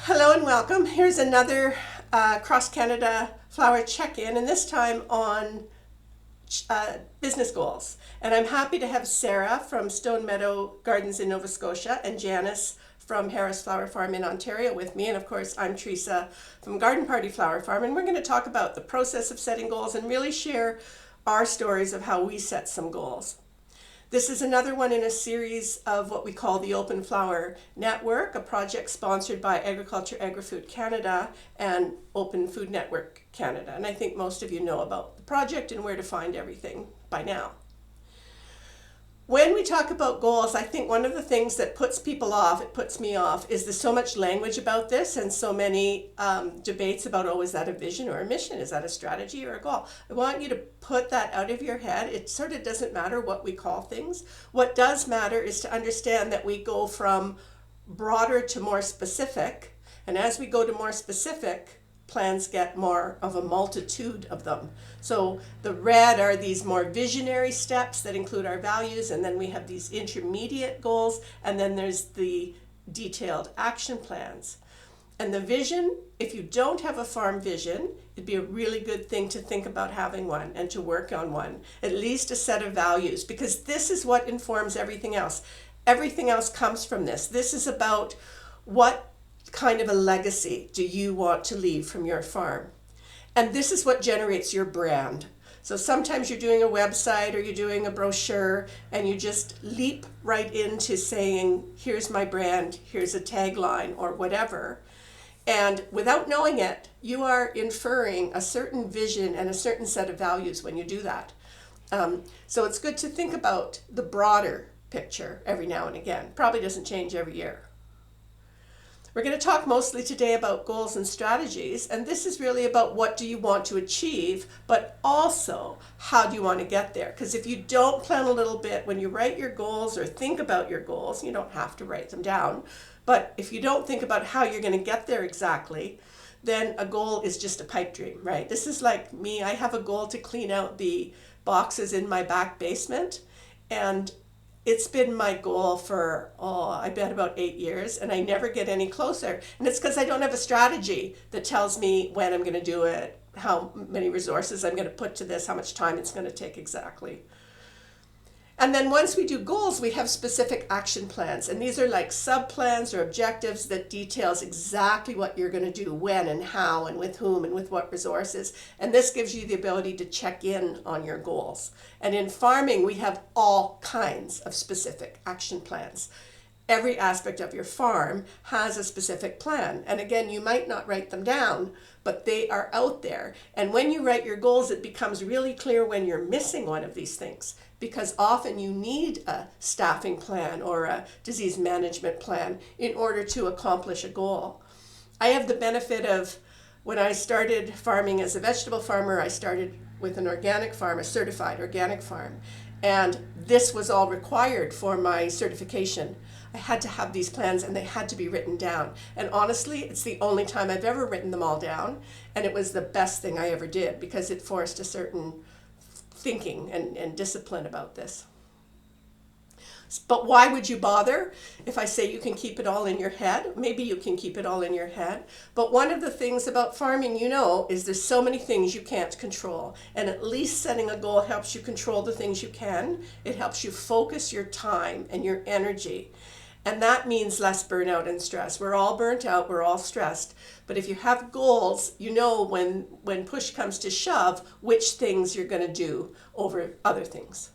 Hello and welcome. Here's another Cross Canada Flower check-in, and this time on business goals. And I'm happy to have Sarah from Stone Meadow Gardens in Nova Scotia and Janice from Harris Flower Farm in Ontario with me. And of course, I'm Theresa from Garden Party Flower Farm, and we're going to talk about the process of setting goals and really share our stories of how we set some goals. This is another one in a series of what we call the Open Flower Network, a project sponsored by Agriculture Agri-Food Canada and Open Food Network Canada. And I think most of you know about the project and where to find everything by now. When we talk about goals, I think one of the things that puts people off, it puts me off, is there's so much language about this and so many debates about, oh, is that a vision or a mission? Is that a strategy or a goal? I want you to put that out of your head. It sort of doesn't matter what we call things. What does matter is to understand that we go from broader to more specific. And as we go to more specific, plans get more of a multitude of them. So the red are these more visionary steps that include our values, and then we have these intermediate goals, and then there's the detailed action plans. And the vision, if you don't have a farm vision, it'd be a really good thing to think about having one and to work on one, at least a set of values, because this is what informs everything else. Everything else comes from this. This is about what kind of a legacy do you want to leave from your farm? And this is what generates your brand. So sometimes you're doing a website or you're doing a brochure and you just leap right into saying, here's my brand, here's a tagline or whatever. And without knowing it, you are inferring a certain vision and a certain set of values when you do that. So it's good to think about the broader picture every now and again. Probably doesn't change every year. We're going to talk mostly today about goals and strategies, and this is really about what do you want to achieve, but also how do you want to get there? Because if you don't plan a little bit when you write your goals or think about your goals, you don't have to write them down, but if you don't think about how you're going to get there exactly, then a goal is just a pipe dream, right? This is like me. I have a goal to clean out the boxes in my back basement, and it's been my goal for, I bet about 8 years, and I never get any closer. And it's because I don't have a strategy that tells me when I'm going to do it, how many resources I'm going to put to this, how much time it's going to take exactly. And then once we do goals, we have specific action plans. And these are like sub-plans or objectives that details exactly what you're going to do, when and how and with whom and with what resources. And this gives you the ability to check in on your goals. And in farming, we have all kinds of specific action plans. Every aspect of your farm has a specific plan. And again, you might not write them down, but they are out there. And when you write your goals, it becomes really clear when you're missing one of these things, because often you need a staffing plan or a disease management plan in order to accomplish a goal. I have the benefit of, when I started farming as a vegetable farmer, I started with an organic farm, a certified organic farm. And this was all required for my certification. I had to have these plans and they had to be written down. And honestly, it's the only time I've ever written them all down. And it was the best thing I ever did because it forced a certain thinking and discipline about this. But why would you bother if I say you can keep it all in your head? Maybe you can keep it all in your head. But one of the things about farming, is there's so many things you can't control. And at least setting a goal helps you control the things you can. It helps you focus your time and your energy. And that means less burnout and stress. We're all burnt out, we're all stressed. But if you have goals, when push comes to shove, which things you're going to do over other things.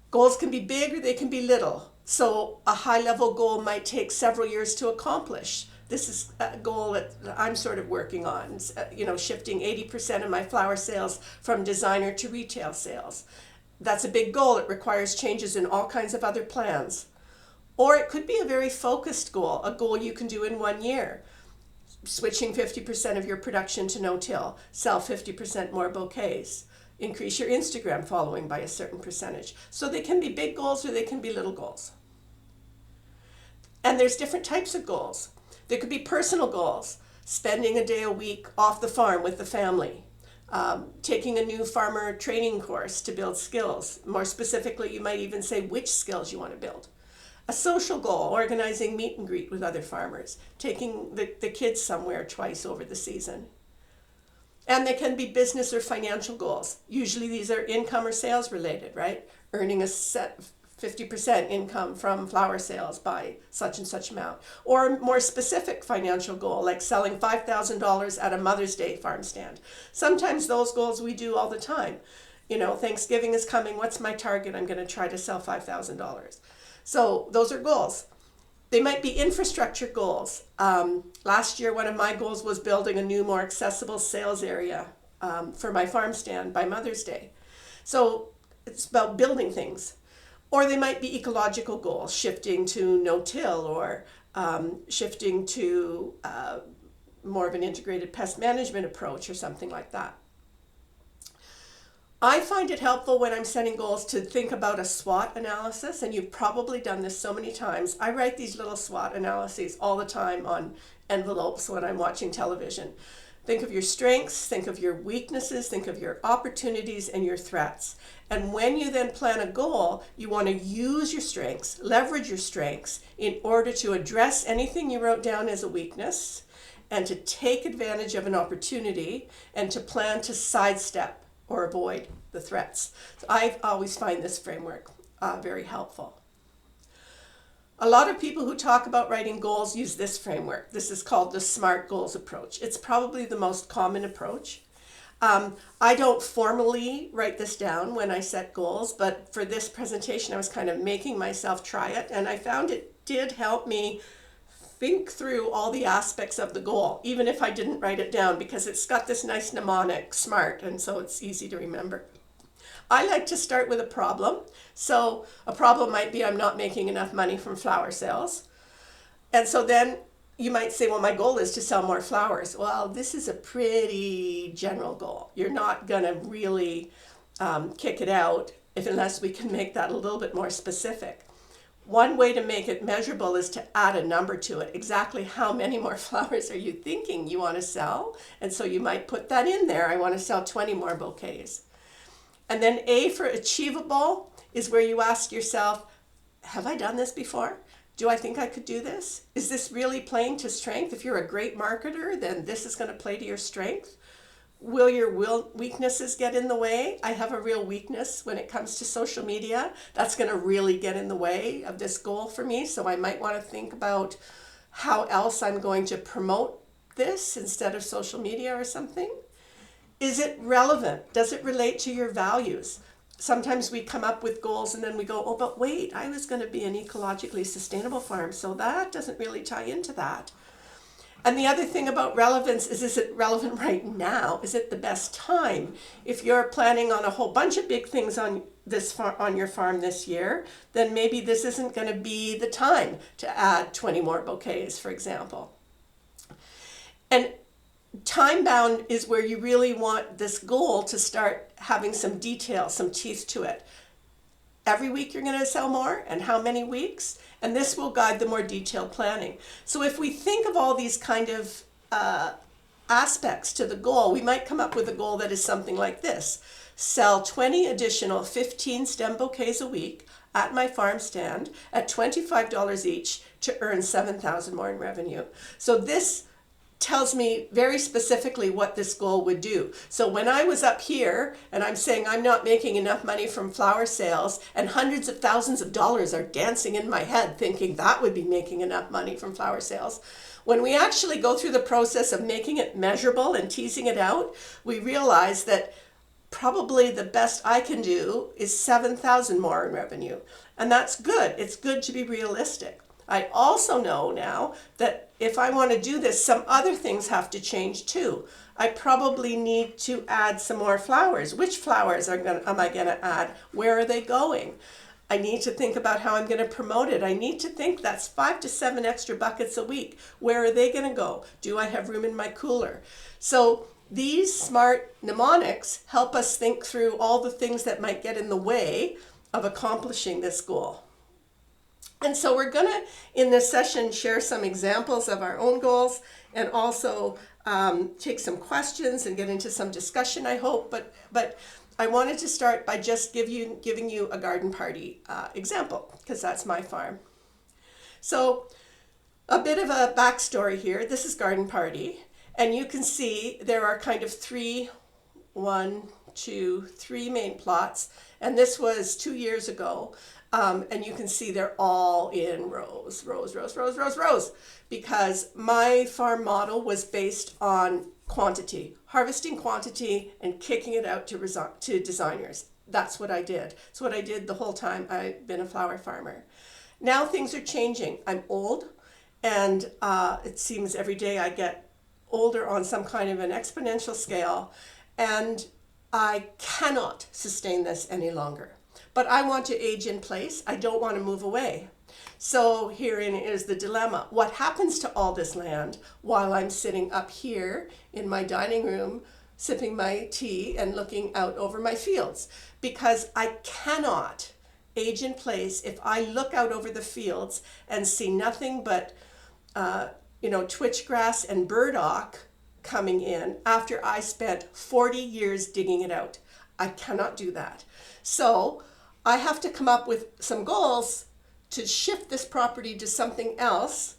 Goals can be big or they can be little. So a high-level goal might take several years to accomplish. This is a goal that I'm sort of working on, shifting 80% of my flower sales from designer to retail sales. That's a big goal. It requires changes in all kinds of other plans. Or it could be a very focused goal, a goal you can do in 1 year. Switching 50% of your production to no-till, sell 50% more bouquets, increase your Instagram following by a certain percentage. So they can be big goals or they can be little goals. And there's different types of goals. There could be personal goals, spending a day a week off the farm with the family, taking a new farmer training course to build skills. More specifically, you might even say which skills you want to build. A social goal, organizing meet and greet with other farmers, taking the kids somewhere twice over the season. And they can be business or financial goals. Usually these are income or sales related, right? Earning a set 50% income from flower sales by such and such amount. Or a more specific financial goal, like selling $5,000 at a Mother's Day farm stand. Sometimes those goals we do all the time. You know, Thanksgiving is coming. What's my target? I'm going to try to sell $5,000. So those are goals. They might be infrastructure goals. Last year, one of my goals was building a new, more accessible sales area for my farm stand by Mother's Day. So it's about building things. Or they might be ecological goals, shifting to no-till or shifting to more of an integrated pest management approach or something like that. I find it helpful when I'm setting goals to think about a SWOT analysis, and you've probably done this so many times. I write these little SWOT analyses all the time on envelopes when I'm watching television. Think of your strengths, think of your weaknesses, think of your opportunities and your threats. And when you then plan a goal, you want to use your strengths, leverage your strengths in order to address anything you wrote down as a weakness and to take advantage of an opportunity and to plan to sidestep or avoid the threats. So I always find this framework very helpful. A lot of people who talk about writing goals use this framework. This is called the SMART goals approach. It's probably the most common approach. I don't formally write this down when I set goals, but for this presentation I was kind of making myself try it, and I found it did help me think through all the aspects of the goal, even if I didn't write it down, because it's got this nice mnemonic, SMART, and so it's easy to remember. I like to start with a problem. So a problem might be I'm not making enough money from flower sales. And so then you might say, well, my goal is to sell more flowers. Well, this is a pretty general goal. You're not going to really kick it out unless we can make that a little bit more specific. One way to make it measurable is to add a number to it. Exactly how many more flowers are you thinking you want to sell? And so you might put that in there. I want to sell 20 more bouquets. And then A for achievable is where you ask yourself, have I done this before? Do I think I could do this? Is this really playing to strength? If you're a great marketer, then this is going to play to your strength. Will your weaknesses get in the way? I have a real weakness when it comes to social media. That's going to really get in the way of this goal for me. So I might want to think about how else I'm going to promote this instead of social media or something. Is it relevant? Does it relate to your values? Sometimes we come up with goals and then we go, oh, but wait, I was going to be an ecologically sustainable farm, so that doesn't really tie into that. And the other thing about relevance is it relevant right now? Is it the best time? If you're planning on a whole bunch of big things on your farm this year, then maybe this isn't going to be the time to add 20 more bouquets, for example. And time bound is where you really want this goal to start having some detail, some teeth to it. Every week you're going to sell more, and how many weeks? And this will guide the more detailed planning. So if we think of all these kind of aspects to the goal, we might come up with a goal that is something like this. Sell 20 additional 15 stem bouquets a week at my farm stand at $25 each to earn $7,000 more in revenue. So this tells me very specifically what this goal would do. So when I was up here and I'm saying I'm not making enough money from flower sales, and hundreds of thousands of dollars are dancing in my head thinking that would be making enough money from flower sales, when we actually go through the process of making it measurable and teasing it out, we realize that probably the best I can do is $7,000 more in revenue. And that's good. It's good to be realistic. I also know now that if I want to do this, some other things have to change too. I probably need to add some more flowers. Which flowers am I going to add? Where are they going? I need to think about how I'm going to promote it. I need to think that's 5 to 7 extra buckets a week. Where are they going to go? Do I have room in my cooler? So these SMART mnemonics help us think through all the things that might get in the way of accomplishing this goal. And so we're going to, in this session, share some examples of our own goals and also take some questions and get into some discussion, I hope. But I wanted to start by just giving you a garden party example, because that's my farm. So a bit of a backstory here. This is Garden Party, and you can see there are kind of three main plots, and this was 2 years ago. And you can see they're all in rows, because my farm model was based on quantity, harvesting quantity and kicking it out to designers. That's what I did. It's what I did the whole time I've been a flower farmer. Now things are changing. I'm old, and it seems every day I get older on some kind of an exponential scale, and I cannot sustain this any longer. But I want to age in place. I don't want to move away. So herein is the dilemma. What happens to all this land while I'm sitting up here in my dining room, sipping my tea and looking out over my fields? Because I cannot age in place if I look out over the fields and see nothing but twitchgrass and burdock coming in after I spent 40 years digging it out. I cannot do that. So I have to come up with some goals to shift this property to something else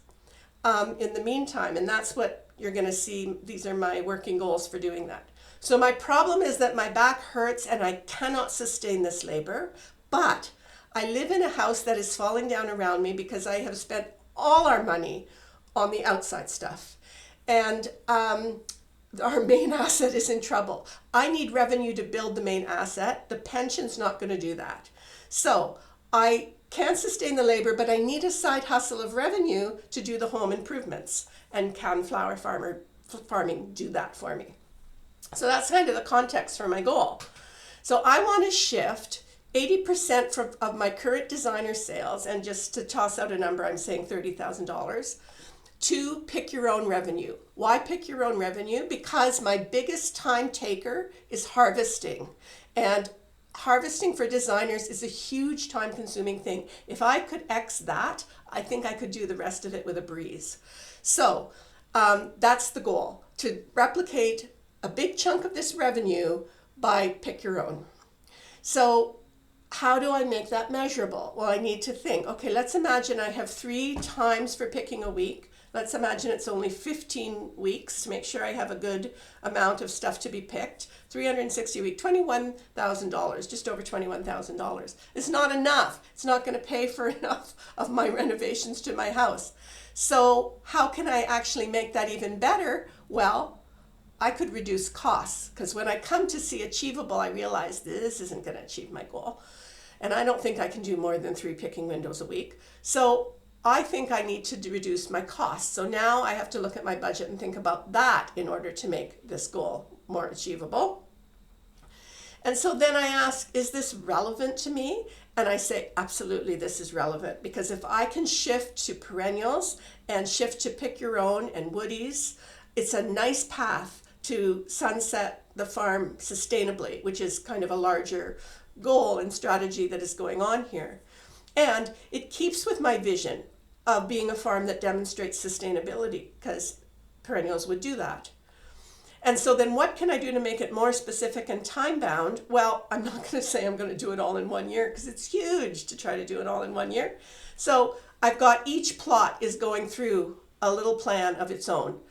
in the meantime. And that's what you're going to see. These are my working goals for doing that. So my problem is that my back hurts and I cannot sustain this labor, but I live in a house that is falling down around me because I have spent all our money on the outside stuff. And our main asset is in trouble. I need revenue to build the main asset. The pension's not going to do that. So I can sustain the labor, but I need a side hustle of revenue to do the home improvements. And can flower farming do that for me? So that's kind of the context for my goal. So I want to shift 80% of my current designer sales, and just to toss out a number, I'm saying $30,000, to pick your own revenue. Why pick your own revenue? Because my biggest time taker is harvesting. And harvesting for designers is a huge time consuming thing. If I could X that, I think I could do the rest of it with a breeze. So that's the goal, to replicate a big chunk of this revenue by pick your own. So how do I make that measurable? Well, I need to think, okay, let's imagine I have 3 times for picking a week. Let's imagine it's only 15 weeks to make sure I have a good amount of stuff to be picked. 360 a week, $21,000, just over $21,000. It's not enough. It's not going to pay for enough of my renovations to my house. So how can I actually make that even better? Well, I could reduce costs, because when I come to see achievable, I realize this isn't going to achieve my goal. And I don't think I can do more than 3 picking windows a week. So I think I need to reduce my costs. So now I have to look at my budget and think about that in order to make this goal more achievable. And so then I ask, is this relevant to me? And I say, absolutely, this is relevant, because if I can shift to perennials and shift to pick your own and woodies, it's a nice path to sunset the farm sustainably, which is kind of a larger goal and strategy that is going on here. And it keeps with my vision of being a farm that demonstrates sustainability, because perennials would do that. And so then what can I do to make it more specific and time bound? Well, I'm not going to say I'm going to do it all in 1 year, because it's huge to try to do it all in 1 year. So I've got each plot is going through a little plan of its own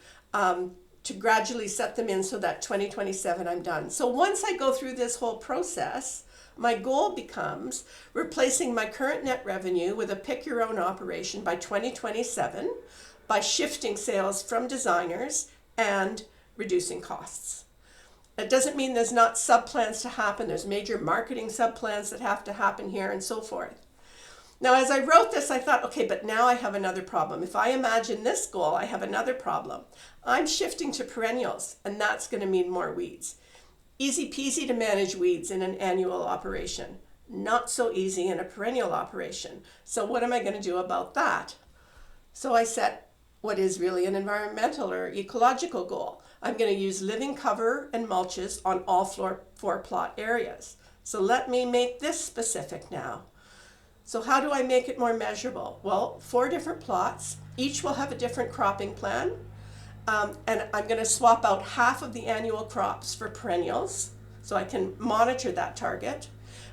to gradually set them in so that 2027 I'm done. So once I go through this whole process, my goal becomes replacing my current net revenue with a pick your own operation by 2027 by shifting sales from designers and reducing costs. It doesn't mean there's not sub-plans to happen. There's major marketing sub-plans that have to happen here and so forth. Now, as I wrote this, I thought, okay, but now I have another problem. If I imagine this goal, I have another problem. I'm shifting to perennials, and that's going to mean more weeds. Easy peasy to manage weeds in an annual operation. Not so easy in a perennial operation. So what am I going to do about that? So I set what is really an environmental or ecological goal. I'm going to use living cover and mulches on all 4 plot areas. So let me make this specific now. So how do I make it more measurable? Well, 4 different plots. Each will have a different cropping plan. And I'm going to swap out half of the annual crops for perennials so I can monitor that target.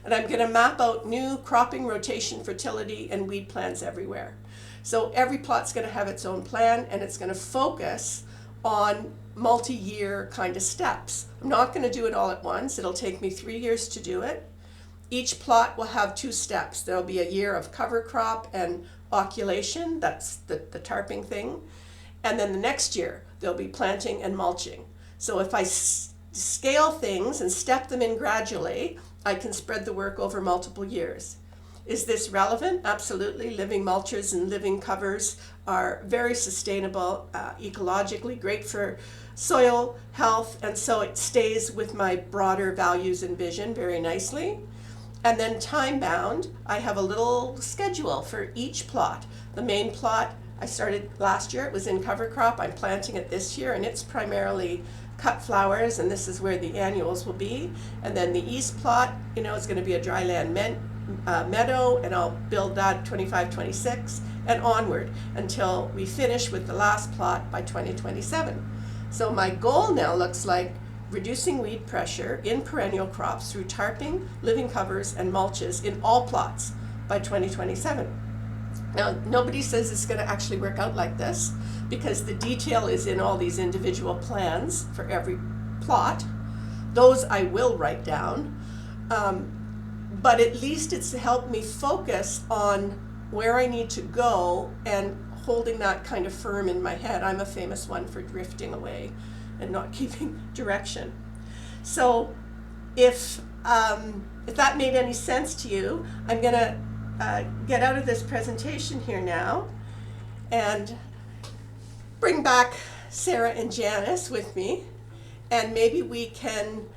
And I'm going to map out new cropping, rotation, fertility, and weed plans everywhere. So every plot's going to have its own plan, and it's going to focus on multi-year kind of steps. I'm not going to do it all at once. It'll take me 3 years to do it. Each plot will have 2 steps. There'll be a year of cover crop and oculation, that's the tarping thing. And then the next year, there'll be planting and mulching. So if I scale things and step them in gradually, I can spread the work over multiple years. Is this relevant? Absolutely. Living mulches and living covers are very sustainable, ecologically great for soil health, and so it stays with my broader values and vision very nicely. And then time bound, I have a little schedule for each plot. The main plot I started last year, it was in cover crop. I'm planting it this year, and it's primarily cut flowers, and this is where the annuals will be. And then the east plot, is going to be a dryland meadow, and I'll build that 25, 26, and onward until we finish with the last plot by 2027. So my goal now looks like reducing weed pressure in perennial crops through tarping, living covers, and mulches in all plots by 2027. Now, nobody says it's going to actually work out like this because the detail is in all these individual plans for every plot. Those I will write down, but at least it's helped me focus on where I need to go and holding that kind of firm in my head. I'm a famous one for drifting away and not keeping direction. So if that made any sense to you, I'm going to get out of this presentation here now and bring back Sarah and Janice with me, and maybe we can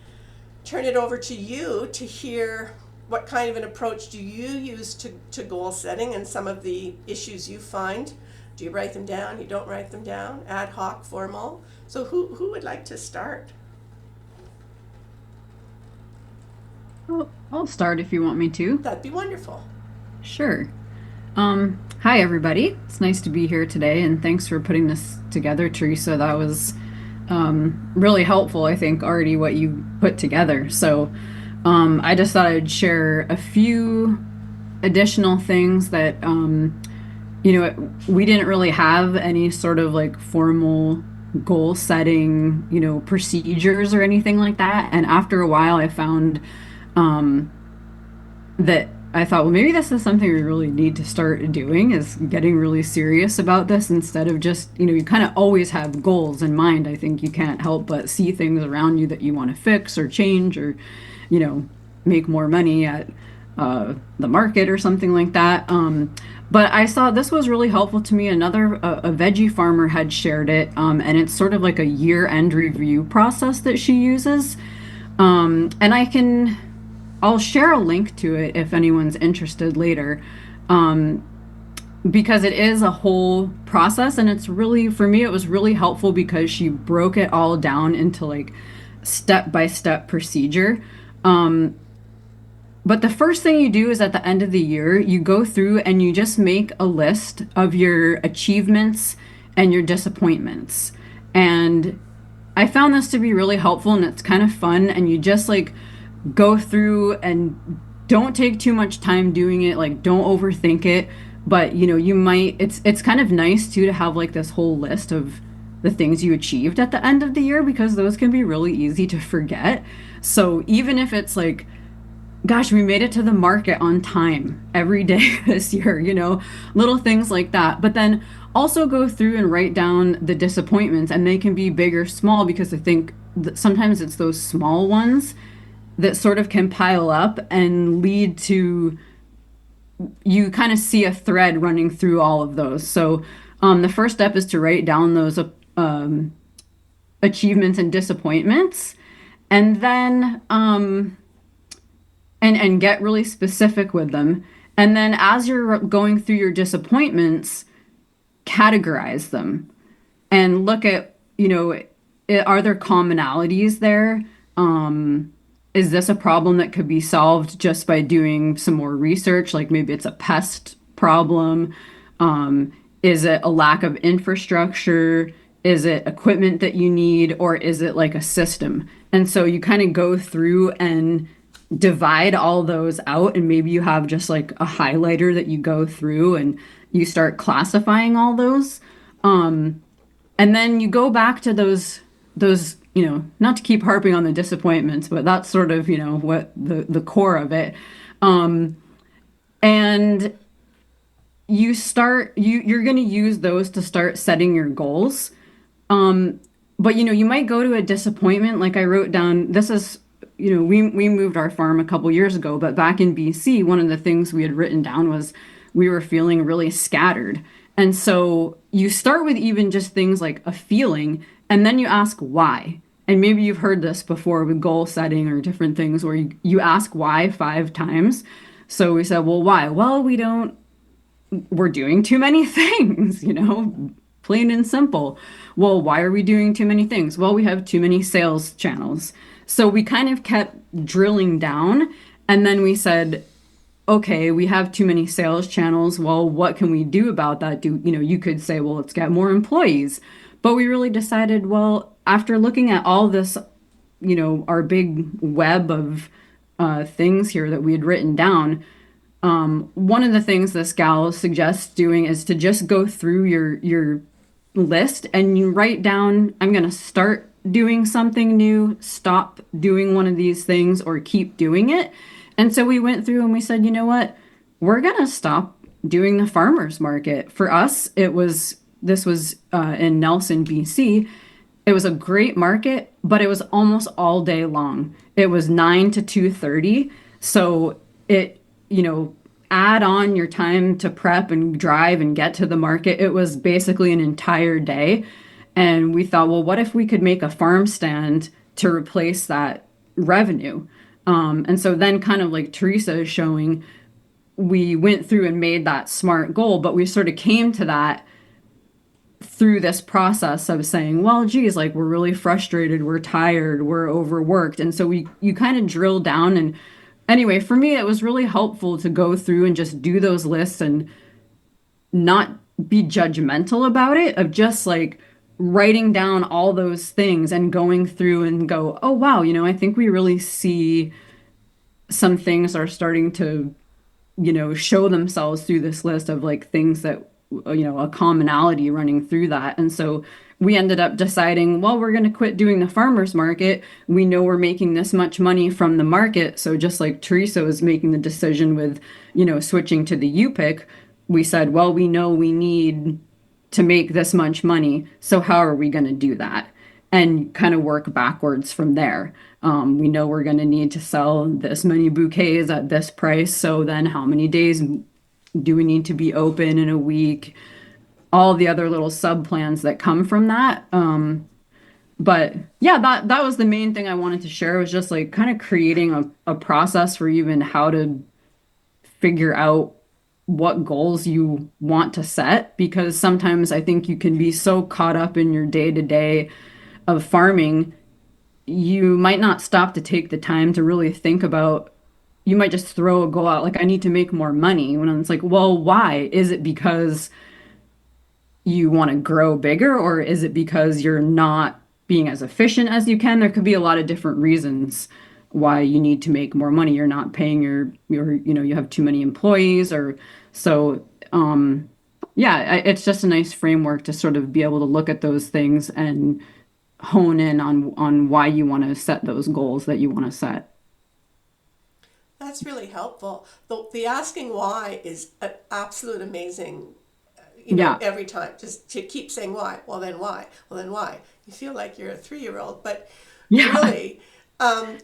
turn it over to you to hear what kind of an approach do you use to goal setting and some of the issues you find. Do you write them down? You don't write them down? Ad hoc, formal? So who would like to start? Well, I'll start if you want me to. That'd be wonderful. Sure. Hi everybody. It's nice to be here today, and thanks for putting this together, Teresa. That was really helpful, I think, already what you put together. So I just thought I'd share a few additional things that we didn't really have any sort of like formal goal setting, procedures or anything like that. And after a while, I found that I thought, well, maybe this is something we really need to start doing, is getting really serious about this instead of just, you kind of always have goals in mind. I think you can't help but see things around you that you want to fix or change or, make more money at the market or something like that. But I saw this was really helpful to me. A veggie farmer had shared it, and it's sort of like a year-end review process that she uses. And I'll share a link to it if anyone's interested later, because it is a whole process, and it's really, for me, it was really helpful because she broke it all down into like step-by-step procedure. But the first thing you do is at the end of the year, you go through and you just make a list of your achievements and your disappointments. And I found this to be really helpful, and it's kind of fun, and you just like go through and don't take too much time doing it, like don't overthink it. But you might, it's kind of nice too to have like this whole list of the things you achieved at the end of the year, because those can be really easy to forget. So even if it's like, gosh, we made it to the market on time every day this year, little things like that. But then also go through and write down the disappointments, and they can be big or small, because I think that sometimes it's those small ones that sort of can pile up and lead to, you kind of see a thread running through all of those. So the first step is to write down those achievements and disappointments, and then and get really specific with them. And then as you're going through your disappointments, categorize them and look at, are there commonalities there? Is this a problem that could be solved just by doing some more research? Like maybe it's a pest problem. Is it a lack of infrastructure? Is it equipment that you need? Or is it like a system? And so you kind of go through and divide all those out, and maybe you have just like a highlighter that you go through and you start classifying all those. And then you go back to those, not to keep harping on the disappointments, but that's sort of, what the core of it. And you're going to use those to start setting your goals. But you might go to a disappointment. Like I wrote down, this is, we moved our farm a couple years ago, but back in BC, one of the things we had written down was we were feeling really scattered. And so you start with even just things like a feeling, and then you ask why. And maybe you've heard this before with goal setting or different things where you ask why 5 times. So we said, well, why? Well, we're doing too many things, plain and simple. Well, why are we doing too many things? Well, we have too many sales channels. So we kind of kept drilling down, and then we said, okay, we have too many sales channels. Well, what can we do about that? You could say, well, let's get more employees. But we really decided, well, after looking at all this, our big web of things here that we had written down, one of the things this gal suggests doing is to just go through your list and you write down, I'm going to start doing something new, stop doing one of these things, or keep doing it. And so we went through and we said, you know what? We're going to stop doing the farmers market. For us, this was in Nelson, BC. It was a great market, but it was almost all day long. It was 9 to 2:30. So it, add on your time to prep and drive and get to the market. It was basically an entire day. And we thought, well, what if we could make a farm stand to replace that revenue? And so then, kind of like Theresa is showing, we went through and made that smart goal, but we sort of came to that through this process of saying, well, geez, like we're really frustrated, we're tired, we're overworked. And so you kind of drill down. And anyway, for me, it was really helpful to go through and just do those lists and not be judgmental about it, of just like writing down all those things and going through and go, oh, wow, I think we really see some things are starting to show themselves through this list of like things that, a commonality running through that. And so we ended up deciding, well, we're going to quit doing the farmers market. We know we're making this much money from the market. So just like Theresa was making the decision with, switching to the U-pick, we said, well, we know we need to make this much money. So how are we going to do that? And kind of work backwards from there. We know we're going to need to sell this many bouquets at this price. So then how many days do we need to be open in a week? All the other little sub plans that come from that. But yeah, that was the main thing I wanted to share, was just like kind of creating a process for even how to figure out what goals you want to set, because sometimes I think you can be so caught up in your day to day of farming, you might not stop to take the time to really think about, you might just throw a goal out like, I need to make more money. When it's like, well, why? Is it because you want to grow bigger, or is it because you're not being as efficient as you can? There could be a lot of different reasons why you need to make more money. You're not paying you have too many employees, or so. Yeah, it's just a nice framework to sort of be able to look at those things and hone in on why you want to set those goals that you want to set. That's really helpful. The asking why is an absolute amazing, Yeah. every time. Just to keep saying why. Well, then why? Well, then why? You feel like you're a 3-year-old, but Yeah. really,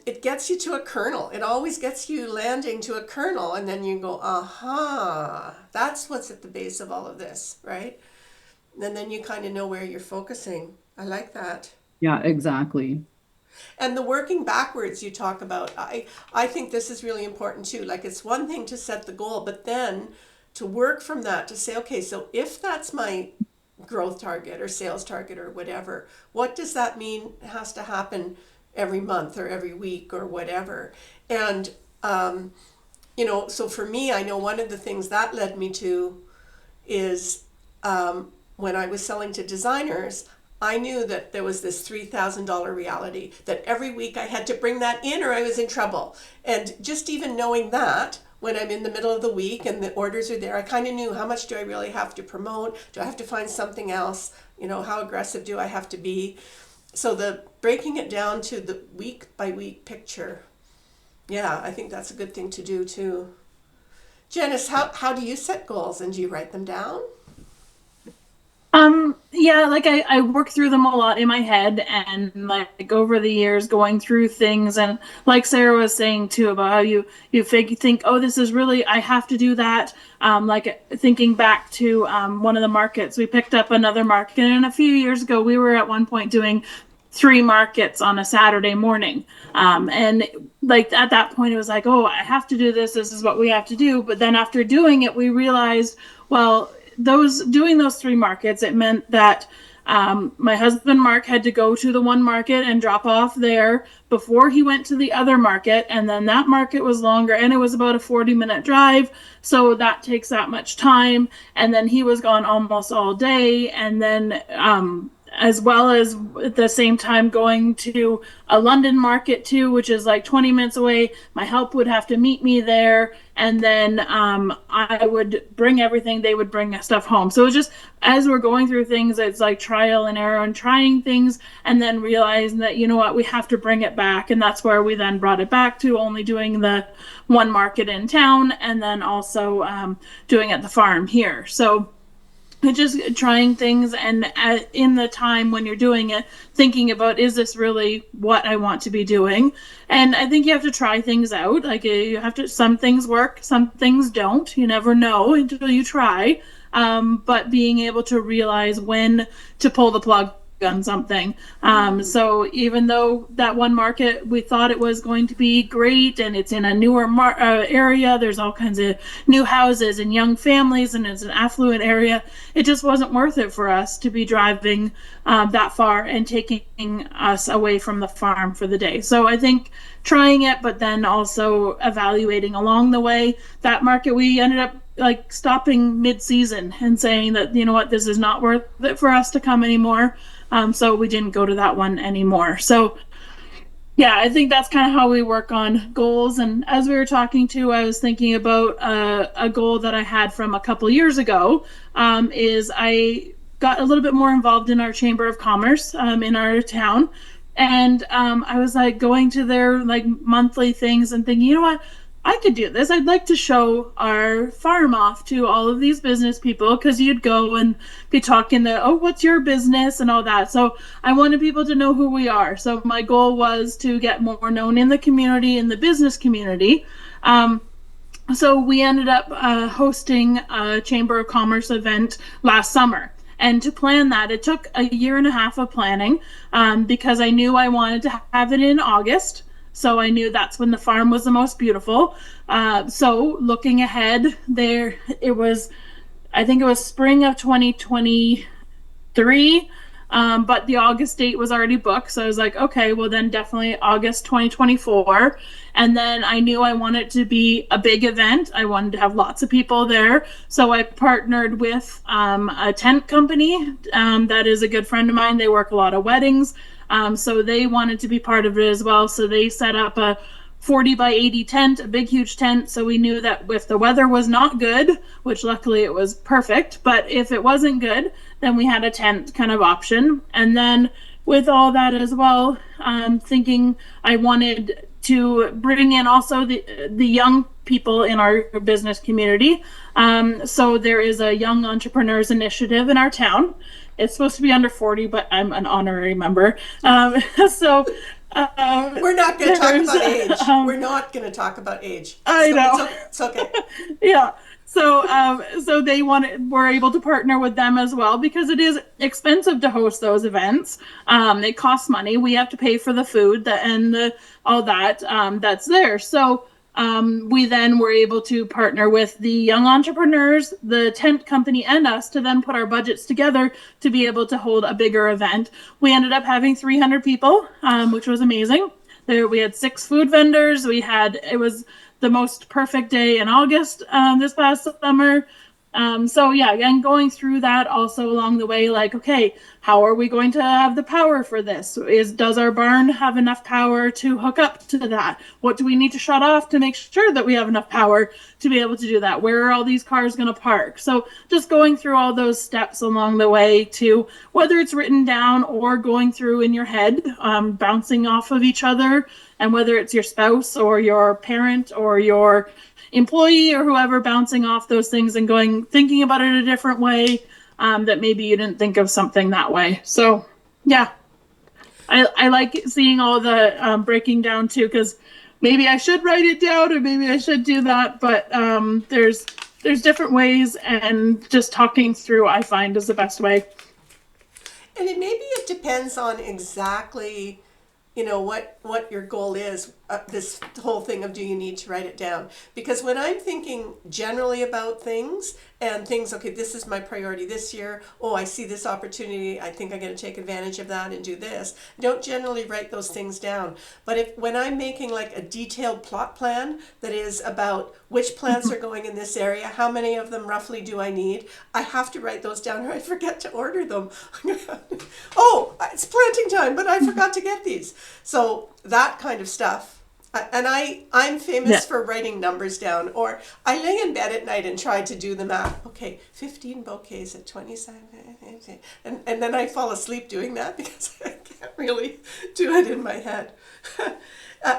it gets you to a kernel. It always gets you landing to a kernel, and then you go, aha, that's what's at the base of all of this, right? And then you kind of know where you're focusing. I like that. Yeah, exactly. And the working backwards you talk about, I think this is really important too. Like it's one thing to set the goal, but then to work from that to say, okay, so if that's my growth target or sales target or whatever, what does that mean has to happen every month or every week or whatever? And, so for me, I know one of the things that led me to is when I was selling to designers, I knew that there was this $3,000 reality, that every week I had to bring that in or I was in trouble. And just even knowing that, when I'm in the middle of the week and the orders are there, I kind of knew how much do I really have to promote? Do I have to find something else? You know, how aggressive do I have to be? So the breaking it down to the week by week picture, yeah, I think that's a good thing to do too. Janice, how do you set goals and do you write them down? Yeah, like I work through them a lot in my head and like over the years going through things and like Sarah was saying too about how you think, oh, this is really, I have to do that. Like thinking back to one of the markets, we picked up another market and a few years ago we were at one point doing three markets on a Saturday morning. And like at that point, it was like, oh, I have to do this. This is what we have to do. But then after doing it, we realized, well, those three markets, it meant that my husband Mark had to go to the one market and drop off there before he went to the other market, and then that market was longer and it was about a 40-minute drive, so that takes that much time, and then he was gone almost all day, and then as well as at the same time going to a London market too, which is like 20 minutes away. My help would have to meet me there, and then I would bring everything. They would bring stuff home. So it's just as we're going through things, it's like trial and error and trying things, and then realizing that you know what, we have to bring it back, and that's where we then brought it back to only doing the one market in town, and then also doing at the farm here. So just trying things and in the time when you're doing it thinking about, is this really what I want to be doing? And I think you have to try things out. Like you have to, some things work, some things don't, you never know until you try. But being able to realize when to pull the plug on something. So even though that one market, we thought it was going to be great and it's in a newer area, there's all kinds of new houses and young families and it's an affluent area, it just wasn't worth it for us to be driving that far and taking us away from the farm for the day. So I think trying it, but then also evaluating along the way. That market, we ended up like stopping mid-season and saying that, you know what, this is not worth it for us to come anymore. So we didn't go to that one anymore. So yeah, I think that's kind of how we work on goals. And as we were talking to, I was thinking about a goal that I had from a couple years ago. Is I got a little bit more involved in our Chamber of Commerce in our town, and I was like going to their like monthly things and thinking, you know what, I could do this. I'd like to show our farm off to all of these business people, because you'd go and be talking to, oh, what's your business and all that. So I wanted people to know who we are. So my goal was to get more known in the community, in the business community. So we ended up hosting a Chamber of Commerce event last summer. And to plan that, it took a year and a half of planning because I knew I wanted to have it in August. So I knew that's when the farm was the most beautiful. So looking ahead, there it was, I think it was spring of 2023, but the August date was already booked. So I was like, okay, well then definitely August 2024. And then I knew I wanted it to be a big event. I wanted to have lots of people there. So I partnered with a tent company that is a good friend of mine. They work a lot of weddings. So they wanted to be part of it as well. So they set up a 40 by 80 tent, a big, huge tent. So we knew that if the weather was not good, which luckily it was perfect, but if it wasn't good, then we had a tent kind of option. And then with all that as well, thinking I wanted to bring in also the young people in our business community. So there is a Young Entrepreneurs Initiative in our town. It's supposed to be under 40, but I'm an honorary member. So We're not going to talk about age. We're not going to talk about age. I know. It's okay. Yeah. So they were able to partner with them as well, because it is expensive to host those events. It costs money. We have to pay for the food and all that that's there. So we then were able to partner with the young entrepreneurs, the tent company, and us to then put our budgets together to be able to hold a bigger event. We ended up having 300 people, which was amazing. There we had 6 food vendors. It was the most perfect day in August this past summer. So yeah, and going through that also along the way, like, okay, how are we going to have the power for this? Does our barn have enough power to hook up to that? What do we need to shut off to make sure that we have enough power to be able to do that? Where are all these cars going to park? So just going through all those steps along the way, to whether it's written down or going through in your head, bouncing off of each other, and whether it's your spouse or your parent or your employee or whoever, bouncing off those things and going, thinking about it a different way, that maybe you didn't think of something that way. So yeah, I like seeing all the breaking down too, because maybe I should write it down or maybe I should do that, but there's different ways, and just talking through I find is the best way. And maybe it depends on exactly, what your goal is. This whole thing of, do you need to write it down? Because when I'm thinking generally about things and things, okay, this is my priority this year. Oh, I see this opportunity. I think I'm going to take advantage of that and do this. I don't generally write those things down. But when I'm making like a detailed plot plan that is about which plants are going in this area, how many of them roughly do I need, I have to write those down or I forget to order them. Oh, it's planting time, but I forgot to get these. So that kind of stuff. And I'm famous Yeah. for writing numbers down, or I lay in bed at night and try to do the math. Okay, 15 bouquets at 27. And then I fall asleep doing that because I can't really do it in my head.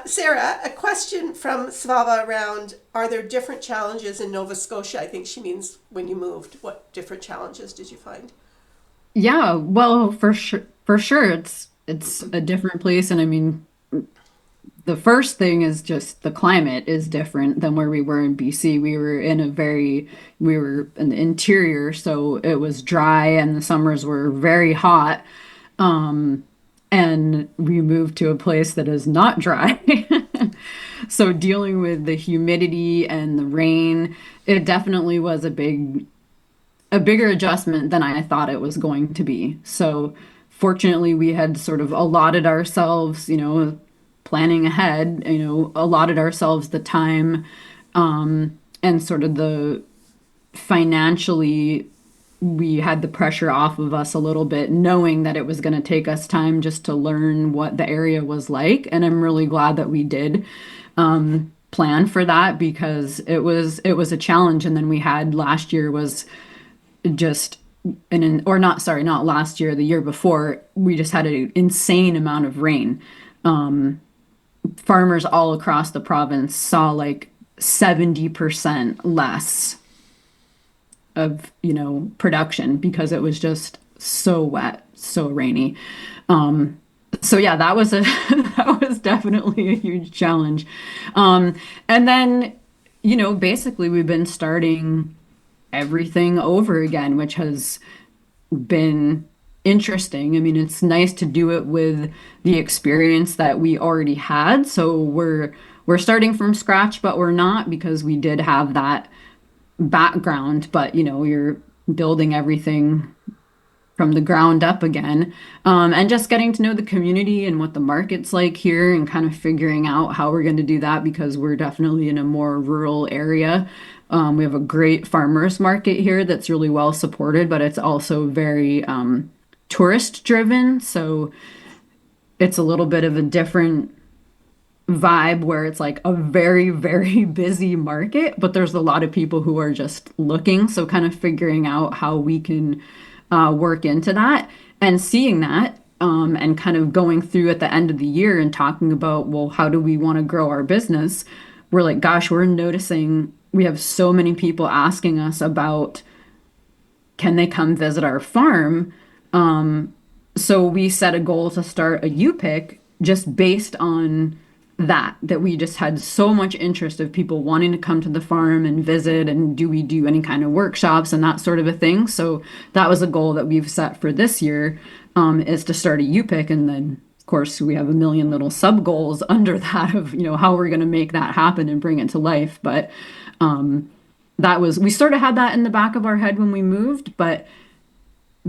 Sarah, a question from Svava around, are there different challenges in Nova Scotia? I think she means when you moved. What different challenges did you find? Yeah, well, for sure, it's a different place, and I mean, the first thing is just the climate is different than where we were in BC. We were in the interior, so it was dry and the summers were very hot. Um, and we moved to a place that is not dry. So dealing with the humidity and the rain, it definitely was a bigger adjustment than I thought it was going to be. So fortunately, we had sort of allotted ourselves, planning ahead, allotted ourselves the time, and sort of the financially, we had the pressure off of us a little bit, knowing that it was going to take us time just to learn what the area was like. And I'm really glad that we did plan for that, because it was a challenge. And then we had last year was just or not, sorry, not last year, the year before, we just had an insane amount of rain. Farmers all across the province saw like 70% less of, production because it was just so wet, so rainy. So yeah, that was a that was definitely a huge challenge. And then, basically we've been starting everything over again, which has been interesting. I mean, it's nice to do it with the experience that we already had. So we're starting from scratch, but we're not, because we did have that background, but you're building everything from the ground up again. And just getting to know the community and what the market's like here, and kind of figuring out how we're going to do that, because we're definitely in a more rural area. We have a great farmers market here that's really well supported, but it's also very tourist driven. So it's a little bit of a different vibe, where it's like a very, very busy market, but there's a lot of people who are just looking. So kind of figuring out how we can work into that, and seeing that, and kind of going through at the end of the year and talking about, well, how do we want to grow our business? We're like, gosh, we're noticing we have so many people asking us about, can they come visit our farm? So we set a goal to start a U-Pick, just based on that we just had so much interest of people wanting to come to the farm and visit, and do we do any kind of workshops and that sort of a thing. So that was a goal that we've set for this year, is to start a U-Pick. And then of course we have a million little sub goals under that of, how we're going to make that happen and bring it to life. But we sort of had that in the back of our head when we moved, but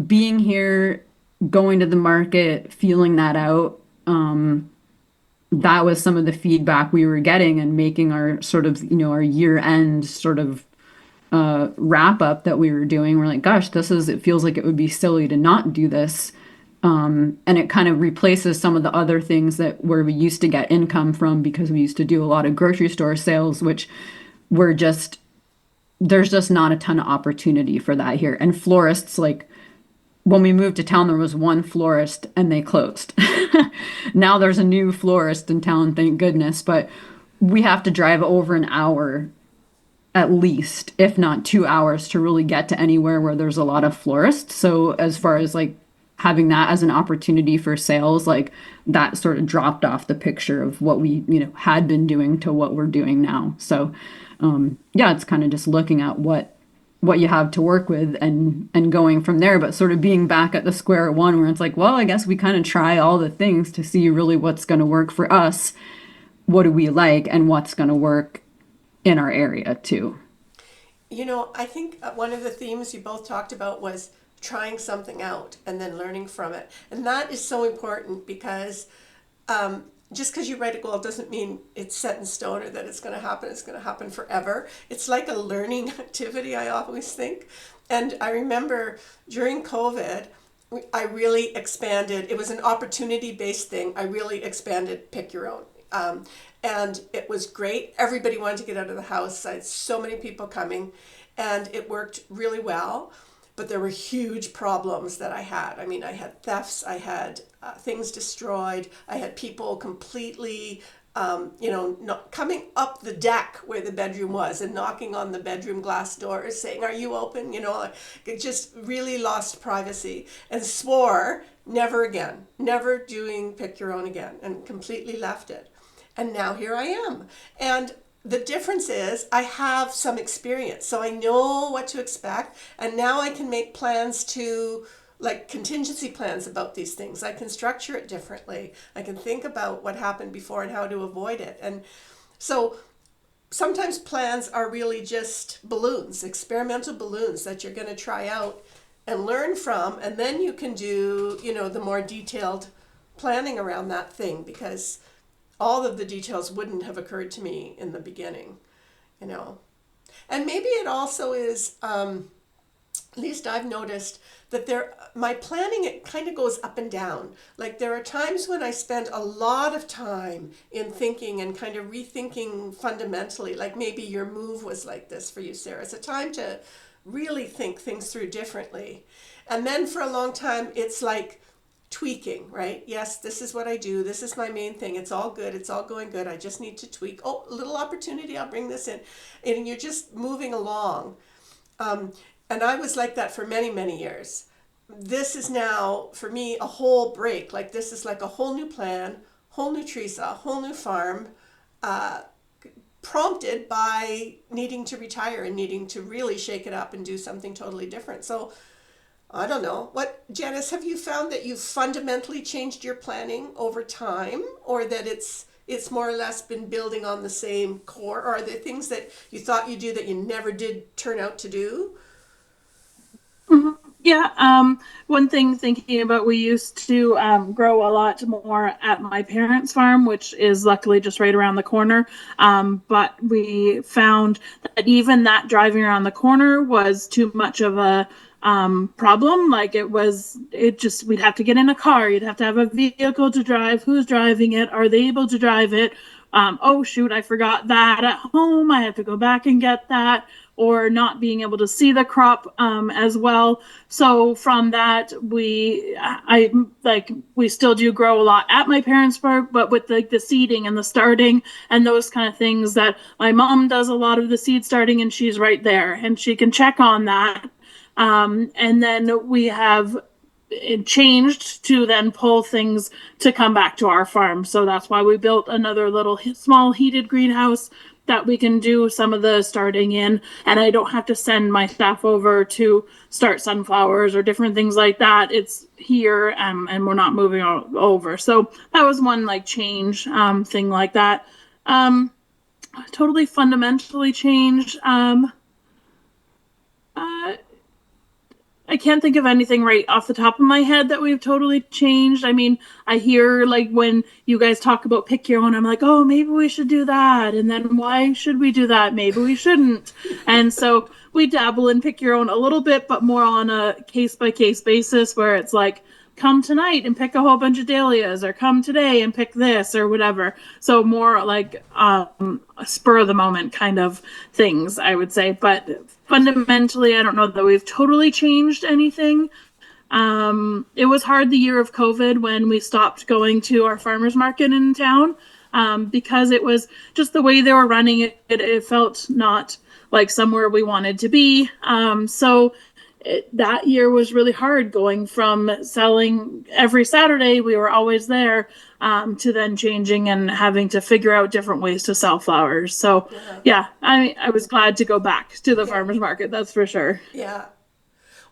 being here, going to the market, feeling that out, that was some of the feedback we were getting, and making our sort of, our year end sort of wrap up that we were doing. We're like, gosh, it feels like it would be silly to not do this. And it kind of replaces some of the other things that where we used to get income from because we used to do a lot of grocery store sales, which were just, there's just not a ton of opportunity for that here. And florists, like when we moved to town, there was one florist and they closed. Now there's a new florist in town, thank goodness. But we have to drive over an hour at least, if not 2 hours, to really get to anywhere where there's a lot of florists. So as far as like having that as an opportunity for sales, like that sort of dropped off the picture of what we, had been doing to what we're doing now. So yeah, it's kind of just looking at what you have to work with and going from there, but sort of being back at the square one where it's like, well, I guess we kind of try all the things to see really what's going to work for us. What do we like and what's going to work in our area too. I think one of the themes you both talked about was trying something out and then learning from it. And that is so important because just because you write a goal doesn't mean it's set in stone or that it's going to happen. It's going to happen forever. It's like a learning activity, I always think. And I remember during COVID, I really expanded. It was an opportunity-based thing. I really expanded Pick Your Own. And it was great. Everybody wanted to get out of the house. I had so many people coming, and it worked really well. But there were huge problems that I had. I mean, I had thefts, I had things destroyed, I had people completely, not coming up the deck where the bedroom was and knocking on the bedroom glass doors saying, "Are you open?" It just really lost privacy and swore never again, never doing Pick Your Own again, and completely left it. And now here I am. And the difference is I have some experience, so I know what to expect, and now I can make plans like contingency plans about these things. I can structure it differently. I can think about what happened before and how to avoid it. And so sometimes plans are really just balloons, experimental balloons that you're going to try out and learn from, and then you can do, the more detailed planning around that thing, because all of the details wouldn't have occurred to me in the beginning, And maybe it also is, at least I've noticed that my planning, it kind of goes up and down. Like there are times when I spend a lot of time in thinking and kind of rethinking fundamentally, like maybe your move was like this for you, Sarah. It's a time to really think things through differently. And then for a long time, it's like, tweaking, right? Yes, this is what I do. This is my main thing. It's all good. It's all going good. I just need to tweak. Oh, a little opportunity. I'll bring this in. And you're just moving along. And I was like that for many, many years. This is now, for me, a whole break. Like this is like a whole new plan, whole new Theresa, whole new farm, prompted by needing to retire and needing to really shake it up and do something totally different. So I don't know. Janice, have you found that you've fundamentally changed your planning over time, or that it's more or less been building on the same core? Or are there things that you thought you'd do that you never did turn out to do? Mm-hmm. Yeah, one thing thinking about, we used to grow a lot more at my parents' farm, which is luckily just right around the corner. But we found that even that driving around the corner was too much of a problem. Like we'd have to get in a car, you'd have to have a vehicle to drive. Who's driving it? Are they able to drive it? Oh shoot, I forgot that at home. I have to go back and get that. Or not being able to see the crop as well. So from that, we still do grow a lot at my parents' farm, but with the seeding and the starting and those kind of things, that my mom does a lot of the seed starting, and she's right there and she can check on that. And then we have it changed to then pull things to come back to our farm. So that's why we built another little small heated greenhouse that we can do some of the starting in, and I don't have to send my staff over to start sunflowers or different things like that. It's here, and we're not moving over. So that was one change thing like that. Totally fundamentally changed. I can't think of anything right off the top of my head that we've totally changed. I mean, I hear when you guys talk about Pick Your Own, I'm like, oh, maybe we should do that. And then why should we do that? Maybe we shouldn't. And so we dabble and pick your own a little bit, but more on a case by case basis where it's like, come tonight and pick a whole bunch of dahlias, or come today and pick this or whatever. So more like spur of the moment kind of things, I would say. But fundamentally, I don't know that we've totally changed anything. It was hard the year of COVID when we stopped going to our farmers market in town, because it was just the way they were running it. It felt not like somewhere we wanted to be. That year was really hard, going from selling every Saturday, we were always there, to then changing and having to figure out different ways to sell flowers. So, yeah, I was glad to go back to the farmers market, that's for sure. Yeah.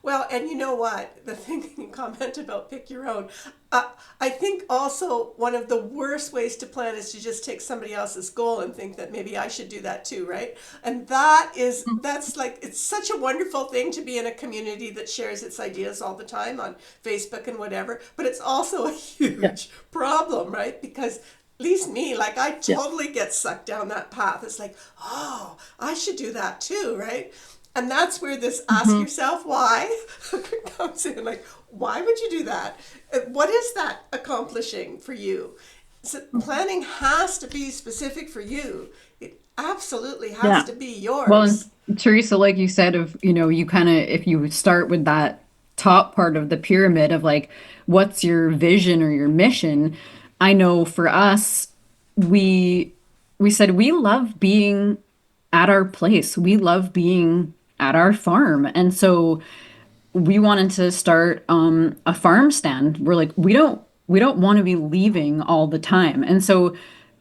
Well, and you know what? The thing you comment about pick your own. I think also one of the worst ways to plan is to just take somebody else's goal and think that maybe I should do that too, right? And that's like, it's such a wonderful thing to be in a community that shares its ideas all the time on Facebook and whatever. But it's also a huge problem, right? Because at least me, like I totally get sucked down that path. It's like, oh, I should do that too, right? And that's where this ask yourself why comes in. Like, why would you do that? What is that accomplishing for you? So planning has to be specific for you. It absolutely has to be Well, yours. and Teresa, like you said, of, you kind of, if you start with that top part of the pyramid of like, what's your vision or your mission? I know for us, we we said we love being at our place. We love being at our farm. And so we wanted to start a farm stand. We're like, we don't want to be leaving all the time. And so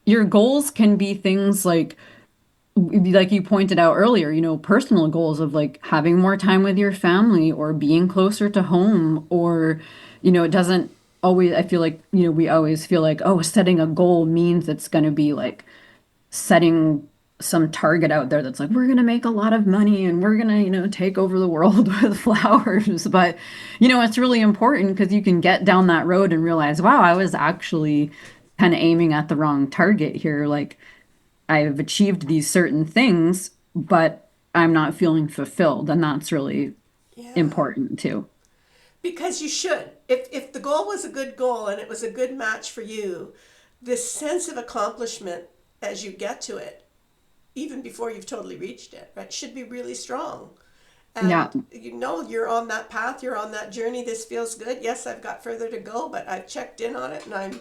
your goals can be things like you pointed out earlier, personal goals of like having more time with your family or being closer to home, or, it doesn't always, I feel like, we always feel like, oh, setting a goal means it's going to be like setting some target out there that's like, we're going to make a lot of money and we're going to, take over the world with flowers. But, it's really important because you can get down that road and realize, wow, I was actually kind of aiming at the wrong target here. Like, I've achieved these certain things, but I'm not feeling fulfilled. And that's really Yeah. important too. Because you should. If the goal was a good goal and it was a good match for you, this sense of accomplishment as you get to it, even before you've totally reached it, right, should be really strong. Yeah. And you're on that path, you're on that journey. This feels good. Yes, I've got further to go, but I've checked in on it, and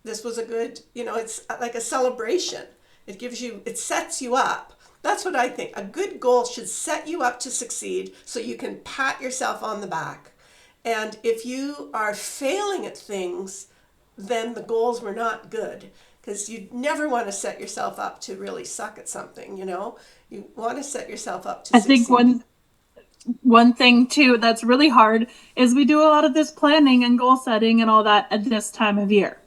this was a good, it's like a celebration. It sets you up. That's what I think. A good goal should set you up to succeed so you can pat yourself on the back. And if you are failing at things, then the goals were not good, because you never want to set yourself up to really suck at something. You want to set yourself up to I think succeed. one thing too that's really hard is we do a lot of this planning and goal setting and all that at this time of year,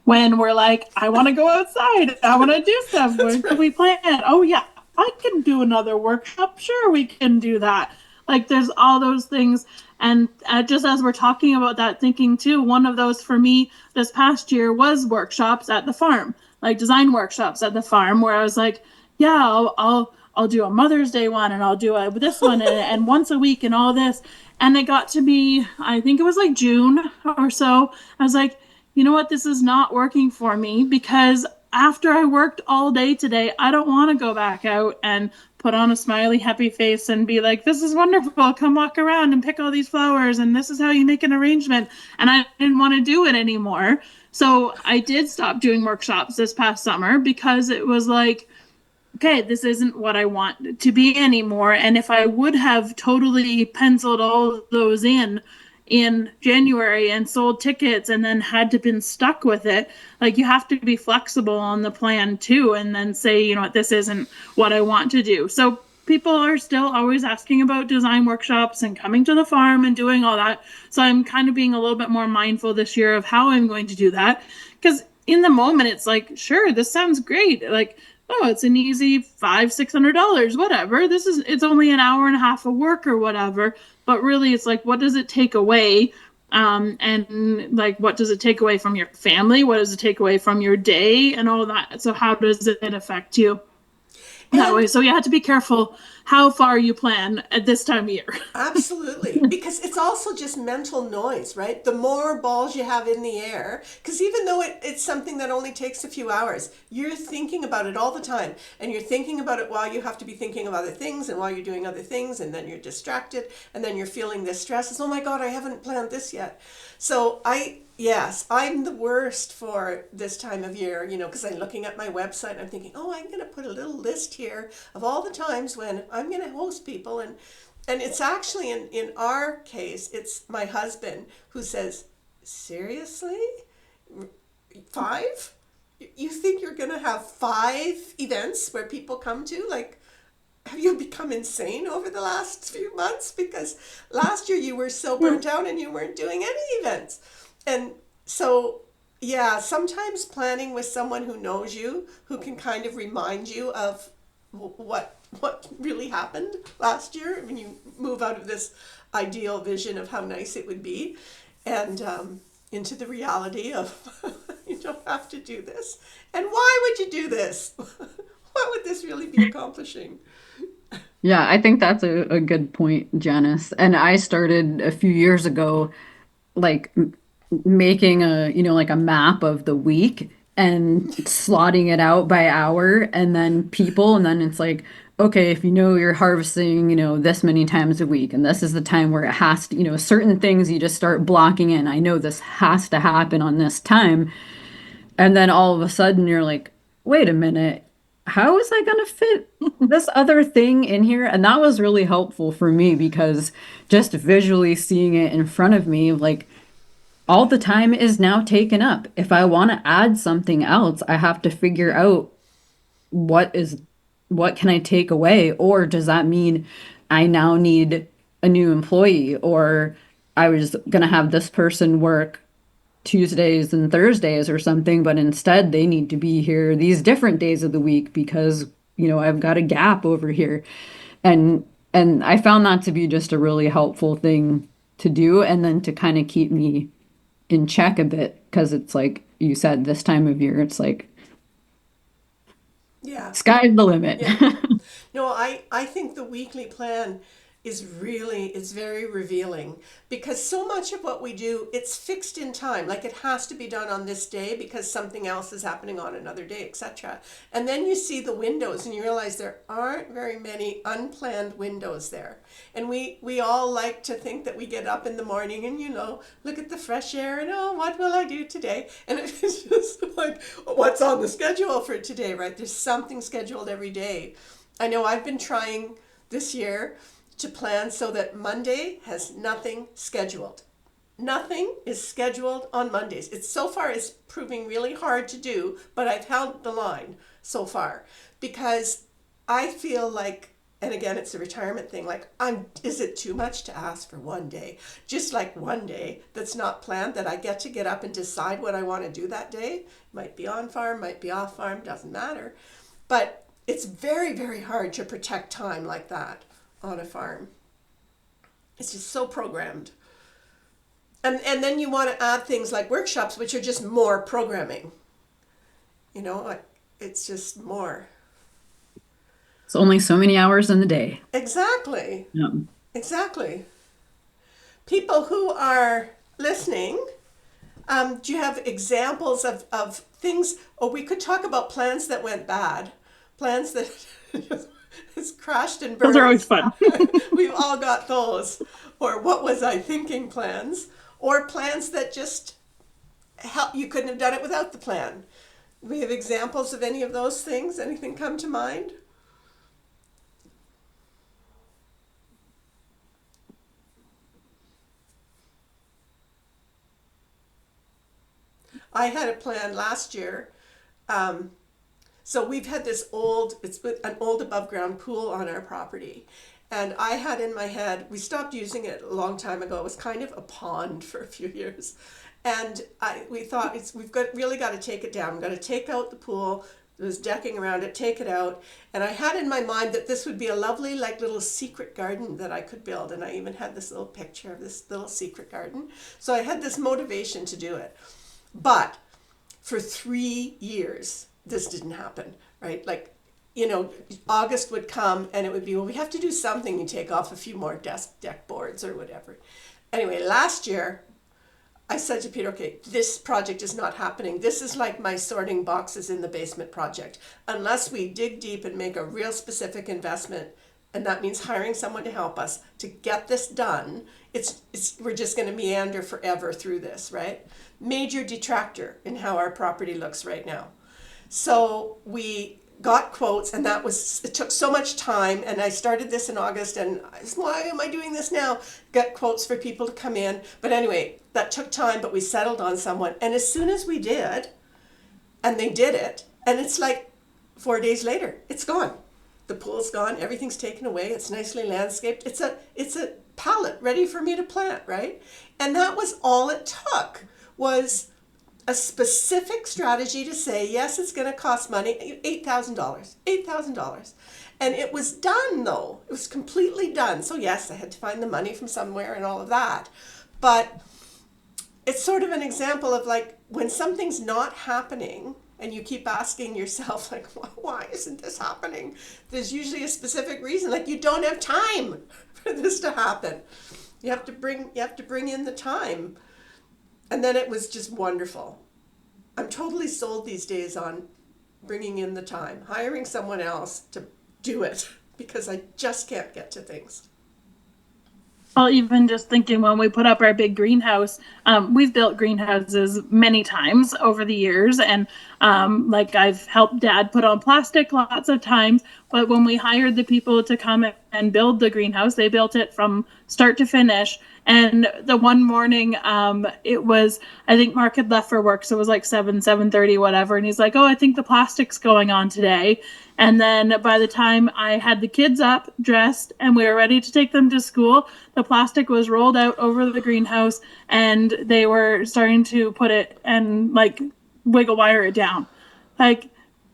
when we're like, I want to go outside, I want to do stuff. Where can we plan? Oh yeah, I can do another workshop, sure we can do that. Like there's all those things. And just as we're talking about that, thinking too, one of those for me this past year was workshops at the farm, like design workshops at the farm, where I was like, yeah, I'll do a Mother's Day one, and I'll do this one, and once a week and all this. And it got to be, I think it was like June or so. I was like, you know what, this is not working for me, because after I worked all day today, I don't want to go back out and put on a smiley, happy face and be like, this is wonderful. Come walk around and pick all these flowers. And this is how you make an arrangement. And I didn't want to do it anymore. So I did stop doing workshops this past summer, because it was like, okay, this isn't what I want to be anymore. And if I would have totally penciled all those in January and sold tickets and then had to been stuck with it, like you have to be flexible on the plan too, and then say, you know what, this isn't what I want to do. So people are still always asking about design workshops and coming to the farm and doing all that. So I'm kind of being a little bit more mindful this year of how I'm going to do that, because in the moment it's like, sure, this sounds great, like, oh, it's an easy $500-600, whatever. It's only an hour and a half of work or whatever. But really, it's like, what does it take away? And like, what does it take away from your family? What does it take away from your day and all that? So how does it affect you? that And way. So you have to be careful how far you plan at this time of year. absolutely, because it's also just mental noise, right? The more balls you have in the air, because even though it's something that only takes a few hours, you're thinking about it all the time. And you're thinking about it while you have to be thinking of other things and while you're doing other things, and then you're distracted, and then you're feeling this stress. It's, oh my God, I haven't planned this yet. So yes, I'm the worst for this time of year, because I'm looking at my website, I'm thinking, oh, I'm going to put a little list here of all the times when I'm going to host people. And it's actually, in our case, it's my husband who says, seriously? 5? You think you're going to have 5 events where people come to? Like, have you become insane over the last few months? Because last year you were so burnt out and you weren't doing any events. And so, yeah, sometimes planning with someone who knows you, who can kind of remind you of what really happened last year when you move out of this ideal vision of how nice it would be, and into the reality of you don't have to do this. And why would you do this? What would this really be accomplishing? Yeah, I think that's a good point, Janice. And I started a few years ago, like making like a map of the week and slotting it out by hour and then people. And then it's like, okay, if you're harvesting, this many times a week, and this is the time where it has to, certain things you just start blocking in. I know this has to happen on this time. And then all of a sudden you're like, wait a minute, how is I going to fit this other thing in here? And that was really helpful for me because just visually seeing it in front of me, like all the time is now taken up. If I want to add something else, I have to figure out what is what can I take away? Or does that mean I now need a new employee? Or I was going to have this person work Tuesdays and Thursdays or something, but instead they need to be here these different days of the week because, I've got a gap over here. And I found that to be just a really helpful thing to do and then to kind of keep me in check a bit because it's like you said this time of year it's like Yeah. sky's the limit. Yeah. No, I think the weekly plan is very revealing because so much of what we do, it's fixed in time. Like it has to be done on this day because something else is happening on another day, etc. And then you see the windows and you realize there aren't very many unplanned windows there. And we all like to think that we get up in the morning and look at the fresh air and, oh, what will I do today? And it's just like, what's on the schedule for today, right? There's something scheduled every day. I know I've been trying this year to plan so that Monday has nothing scheduled. Nothing is scheduled on Mondays. It's so far is proving really hard to do, but I've held the line so far because I feel like, and again, it's a retirement thing. Like, is it too much to ask for one day? Just like one day that's not planned that I get to get up and decide what I want to do that day. Might be on farm, might be off farm, doesn't matter. But it's very, very hard to protect time like that on a farm. It's just so programmed. And then you want to add things like workshops, which are just more programming. Like it's just more. It's only so many hours in the day. Exactly. Yeah. Exactly. People who are listening, do you have examples of things, or we could talk about plans that went bad, plans that just crashed and burned. Those are always fun. We've all got those. Or what was I thinking plans, or plans that just help, you couldn't have done it without the plan. Do we have examples of any of those things? Anything come to mind? I had a plan last year. So we've had it's an old above ground pool on our property. And I had in my head, we stopped using it a long time ago. It was kind of a pond for a few years. And we thought really got to take it down. We've got to take out the pool. There was decking around it, take it out. And I had in my mind that this would be a lovely like little secret garden that I could build. And I even had this little picture of this little secret garden. So I had this motivation to do it. But for 3 years, this didn't happen, right? Like you know, August would come and it would be, well, we have to do something. You take off a few more deck boards or whatever. Anyway, last year I said to Peter, okay, this project is not happening. This is like my sorting boxes in the basement project. Unless we dig deep and make a real specific investment, and that means hiring someone to help us to get this done, we're just going to meander forever through this, right? Major detractor in how our property looks right now. So we got quotes, and it took so much time, and I started this in August, and why am I doing this now? Got quotes for people to come in. But anyway, that took time, but we settled on someone. And as soon as we did, and they did it, and it's like 4 days later, it's gone. The pool's gone, everything's taken away, it's nicely landscaped. It's a pallet ready for me to plant, right? And that was all it took, was a specific strategy to say, yes, it's going to cost money, $8,000. And it was done, though. It was completely done. So yes, I had to find the money from somewhere and all of that. But it's sort of an example of like when something's not happening and you keep asking yourself, like, why isn't this happening? There's usually a specific reason. Like, you don't have time for this to happen. You have to bring in the time. And then it was just wonderful. I'm totally sold these days on bringing in the time, hiring someone else to do it, because I just can't get to things. Well, even just thinking when we put up our big greenhouse, we've built greenhouses many times over the years. And like I've helped Dad put on plastic lots of times. But when we hired the people to come and build the greenhouse, they built it from start to finish. And the one morning, it was, I think Mark had left for work. So it was like 7:30, whatever. And he's like, oh, I think the plastic's going on today. And then by the time I had the kids up, dressed, and we were ready to take them to school, the plastic was rolled out over the greenhouse and they were starting to put it and like wiggle wire it down. Like,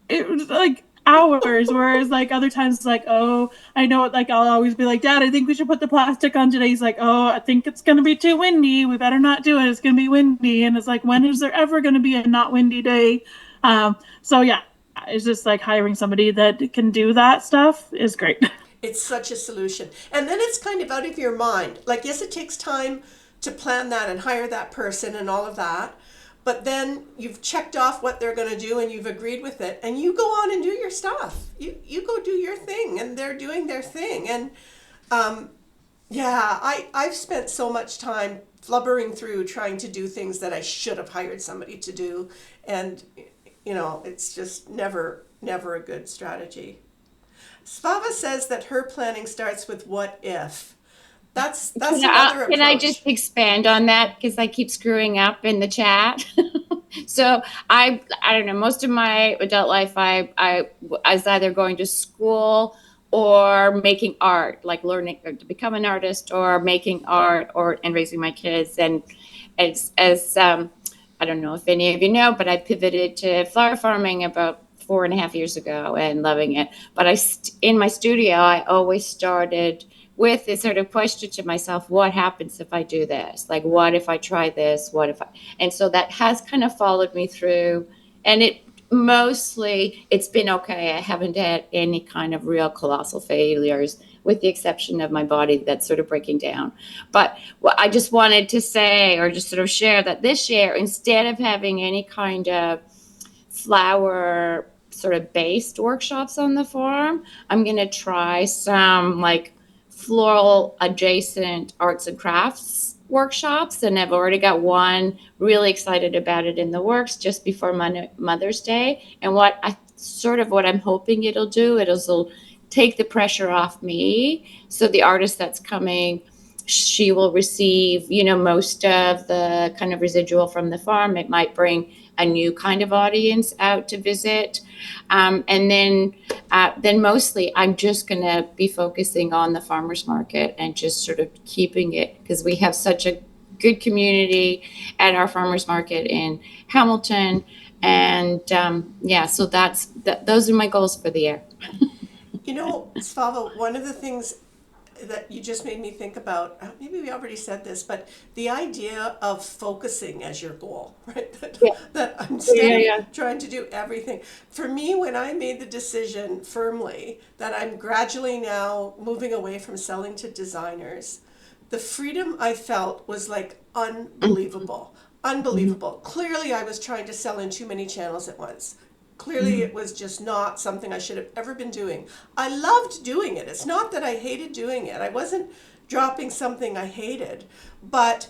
it was like hours, whereas like other times it's like, oh, I know it. Like, I'll always be like, Dad, I think we should put the plastic on today. He's like, oh, I think it's going to be too windy. We better not do it. It's going to be windy. And it's like, when is there ever going to be a not windy day? So yeah, it's just like hiring somebody that can do that stuff is great. It's such a solution. And then it's kind of out of your mind. Like, yes, it takes time to plan that and hire that person and all of that. But then you've checked off what they're going to do and you've agreed with it. And you go on and do your stuff. You go do your thing and they're doing their thing. And yeah, I've spent so much time flubbering through trying to do things that I should have hired somebody to do. And, you know, it's just never a good strategy. Svava says that her planning starts with what if. That's another approach. Can I just expand on that, because I keep screwing up in the chat? So I don't know, most of my adult life I was either going to school or making art, like learning to become an artist, or making art, and raising my kids. And as I don't know if any of you know, but I pivoted to flower farming about 4.5 years ago and loving it. But in my studio, I always started with this sort of question to myself, what happens if I do this? Like, what if I try this? And so that has kind of followed me through, and it's been okay. I haven't had any kind of real colossal failures, with the exception of my body that's sort of breaking down. But what I just wanted to say, or just sort of share, that this year, instead of having any kind of flower sort of based workshops on the farm, I'm going to try some like floral adjacent arts and crafts workshops. And I've already got one, really excited about it, in the works just before Mother's Day. And what I'm hoping it'll do, it'll take the pressure off me. So the artist that's coming, she will receive, most of the kind of residual from the farm. It might bring a new kind of audience out to visit. And then mostly I'm just going to be focusing on the farmers market and just sort of keeping it, because we have such a good community at our farmers market in Hamilton. And so those are my goals for the year. Svava, one of the things that you just made me think about, maybe we already said this, but the idea of focusing as your goal, right? Yeah. That instead Yeah, of yeah. trying to do everything. For me, when I made the decision firmly that I'm gradually now moving away from selling to designers, the freedom I felt was like unbelievable. Unbelievable. Clearly, I was trying to sell in too many channels at once. Clearly, it was just not something I should have ever been doing. I loved doing it. It's not that I hated doing it. I wasn't dropping something I hated, but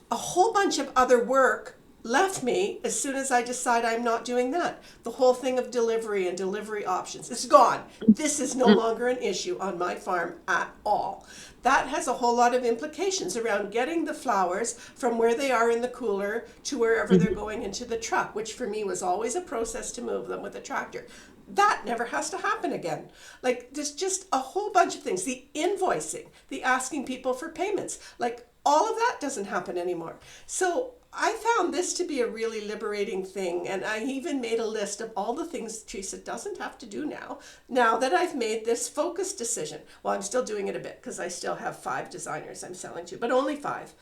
a whole bunch of other work left me as soon as I decide I'm not doing that. The whole thing of delivery and delivery options is gone. This is no longer an issue on my farm at all. That has a whole lot of implications around getting the flowers from where they are in the cooler to wherever they're going into the truck, which for me was always a process to move them with a tractor. That never has to happen again. Like, there's just a whole bunch of things. The invoicing, the asking people for payments, like all of that doesn't happen anymore. So I found this to be a really liberating thing. And I even made a list of all the things Theresa doesn't have to do now that I've made this focused decision. Well, I'm still doing it a bit because I still have 5 designers I'm selling to, but only 5.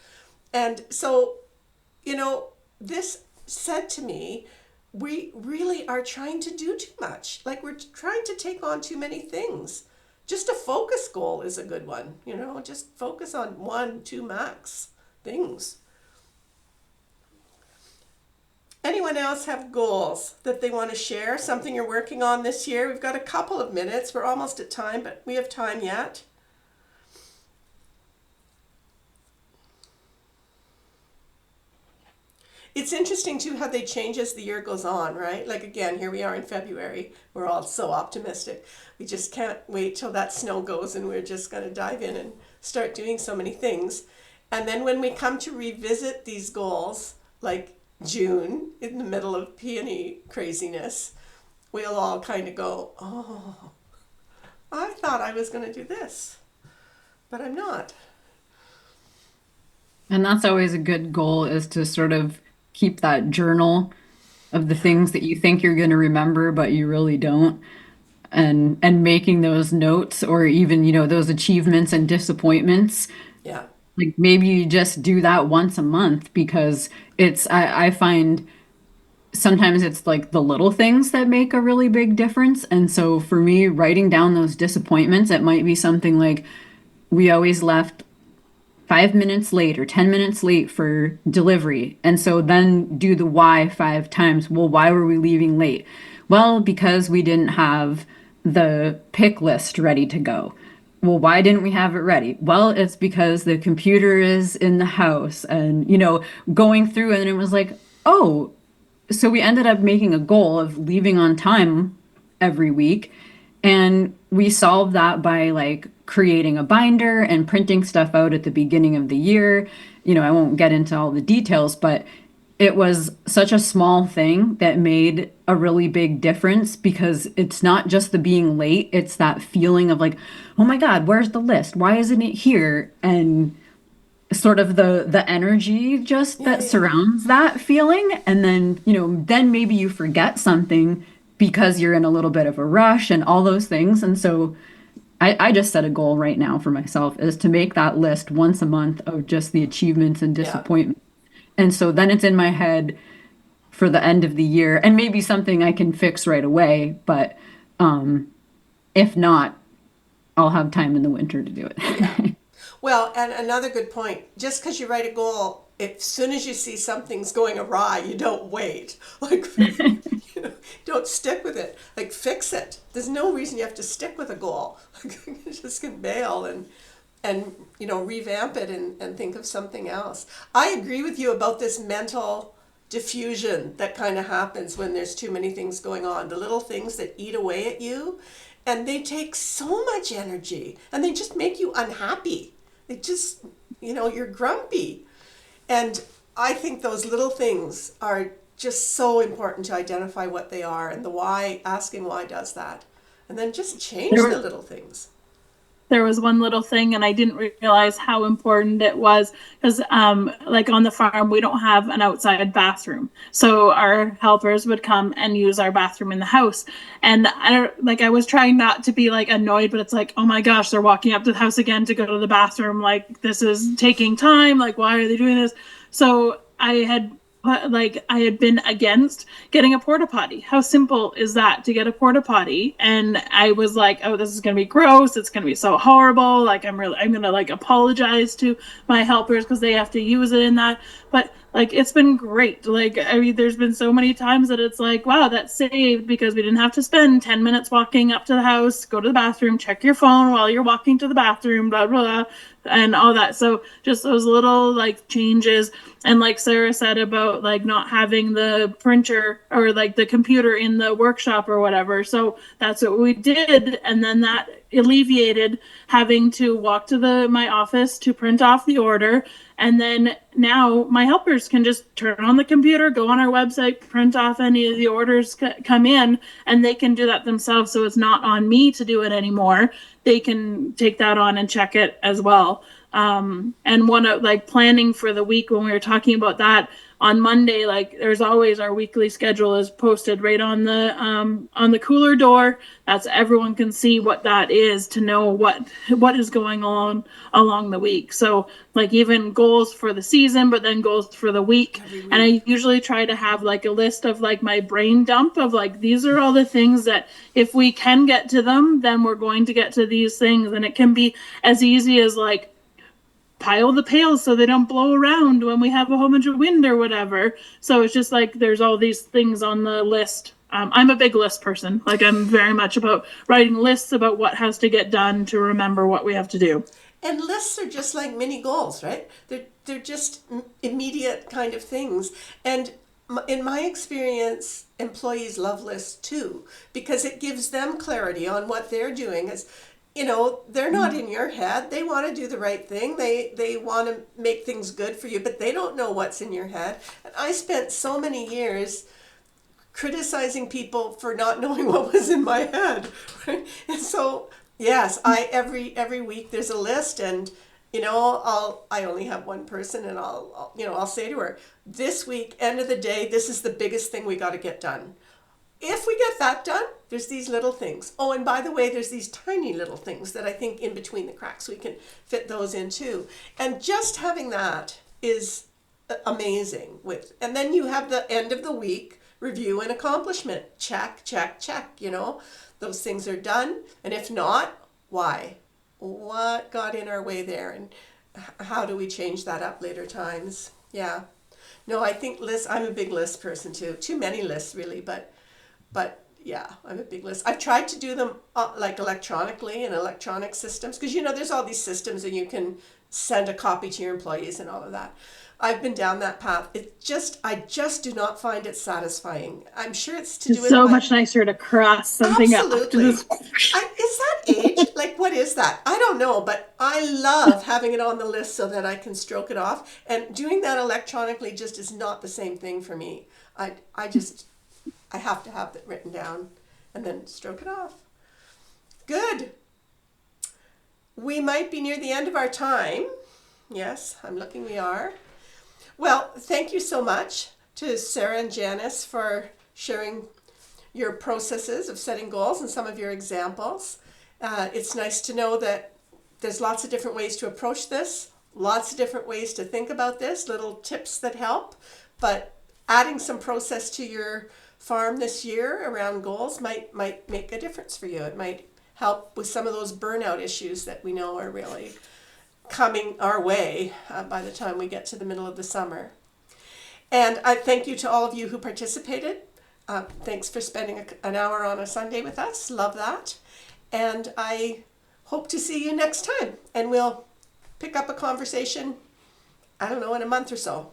And so, this said to me, we really are trying to do too much. Like, we're trying to take on too many things. Just a focus goal is a good one, just focus on 1, 2 max things. Anyone else have goals that they want to share? Something you're working on this year? We've got a couple of minutes. We're almost at time, but we have time yet. It's interesting too how they change as the year goes on, right? Like, again, here we are in February. We're all so optimistic. We just can't wait till that snow goes and we're just going to dive in and start doing so many things. And then when we come to revisit these goals, like June, in the middle of peony craziness, we'll all kind of go, oh, I thought I was going to do this, but I'm not. And that's always a good goal, is to sort of keep that journal of the things that you think you're going to remember, but you really don't. And making those notes, or even, those achievements and disappointments. Yeah. Like, maybe you just do that once a month, because I find sometimes it's like the little things that make a really big difference. And so for me, writing down those disappointments, it might be something like, we always left 5 minutes late or 10 minutes late for delivery. And so then do the why 5 times. Well, why were we leaving late? Well, because we didn't have the pick list ready to go. Well, why didn't we have it ready? Well, it's because the computer is in the house, and, going through, and it was like, oh, so we ended up making a goal of leaving on time every week. And we solved that by like creating a binder and printing stuff out at the beginning of the year. I won't get into all the details, but it was such a small thing that made a really big difference, because it's not just the being late, it's that feeling of like, oh my God, where's the list? Why isn't it here? And sort of the energy just Yeah, that yeah. surrounds that feeling. And then, then maybe you forget something because you're in a little bit of a rush and all those things. And so I just set a goal right now for myself, is to make that list once a month of just the achievements and Yeah. disappointments. And so then it's in my head for the end of the year, and maybe something I can fix right away. But if not, I'll have time in the winter to do Yeah. it. Well, and another good point, just because you write a goal, as soon as you see something's going awry, you don't wait. Like, don't stick with it. Like, fix it. There's no reason you have to stick with a goal. You just can bail and revamp it and think of something else. I agree with you about this mental diffusion that kind of happens when there's too many things going on. The little things that eat away at you, and they take so much energy, and they just make you unhappy. They just, you're grumpy. And I think those little things are just so important to identify what they are, and the why, asking why does that. And then just change There, the little things. there was one little thing, and I didn't realize how important it was, because like on the farm we don't have an outside bathroom, so our helpers would come and use our bathroom in the house. And I was trying not to be like annoyed, but it's like, oh my gosh, they're walking up to the house again to go to the bathroom, like this is taking time, like why are they doing this? So I had been against getting a porta potty. How simple is that to get a porta potty? And I was like, oh, this is going to be gross. It's going to be so horrible. Like, I'm going to like apologize to my helpers because they have to use it in that. But like, it's been great. Like, I mean, there's been so many times that it's like, wow, that's saved because we didn't have to spend 10 minutes walking up to the house, go to the bathroom, check your phone while you're walking to the bathroom, blah, blah, blah, and all that. So just those little like changes. And like Sarah said about like not having the printer or like the computer in the workshop or whatever. So that's what we did. And then that alleviated having to walk to my office to print off the order. And then now my helpers can just turn on the computer, go on our website, print off any of the orders come in, and they can do that themselves. So it's not on me to do it anymore. They can take that on and check it as well. And one of like planning for the week, when we were talking about that on Monday, like there's always our weekly schedule is posted right on the cooler door. That's everyone can see what that is to know what is going on along the week. So like even goals for the season, but then goals for the week. And I usually try to have like a list of like my brain dump of like, these are all the things that if we can get to them, then we're going to get to these things. And it can be as easy as like, pile the pails so they don't blow around when we have a whole bunch of wind or whatever. So it's just like there's all these things on the list. I'm a big list person. Like I'm very much about writing lists about what has to get done to remember what we have to do. And lists are just like mini goals, right? They're just immediate kind of things. And in my experience, employees love lists too, because it gives them clarity on what they're doing. As you know, they're not in your head. They want to do the right thing. They want to make things good for you, but they don't know what's in your head. And I spent so many years criticizing people for not knowing what was in my head. Right? And so, yes, every week there's a list, and I only have one person, and I'll say to her, this week, end of the day, this is the biggest thing we got to get done. If we get that done, there's these little things. Oh, and by the way, there's these tiny little things that I think in between the cracks we can fit those in too. And just having that is amazing. And then you have the end of the week review and accomplishment. Check, check, check. Those things are done. And if not, why? What got in our way there? And how do we change that up later times? Yeah. No, I think lists, I'm a big list person too. Too many lists really, but yeah, I'm a big list. I've tried to do them like electronically in electronic systems, because there's all these systems and you can send a copy to your employees and all of that. I've been down that path. I just do not find it satisfying. I'm sure it's to do with so much nicer to cross something absolutely. up. Is that age? Like, what is that? I don't know, but I love having it on the list so that I can stroke it off. And doing that electronically just is not the same thing for me. I have to have it written down and then stroke it off. Good. We might be near the end of our time. Yes, I'm looking, we are. Well, thank you so much to Sarah and Janice for sharing your processes of setting goals and some of your examples. It's nice to know that there's lots of different ways to approach this, lots of different ways to think about this, little tips that help, but adding some process to your farm this year around goals might make a difference for you. It might help with some of those burnout issues that we know are really coming our way by the time we get to the middle of the summer. And I thank you to all of you who participated. Thanks for spending an hour on a Sunday with us. Love that. And I hope to see you next time. And we'll pick up a conversation, I don't know, in a month or so.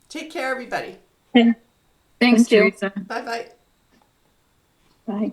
Take care, everybody. Okay. Thanks, Thank you. Theresa. Bye-bye. Bye.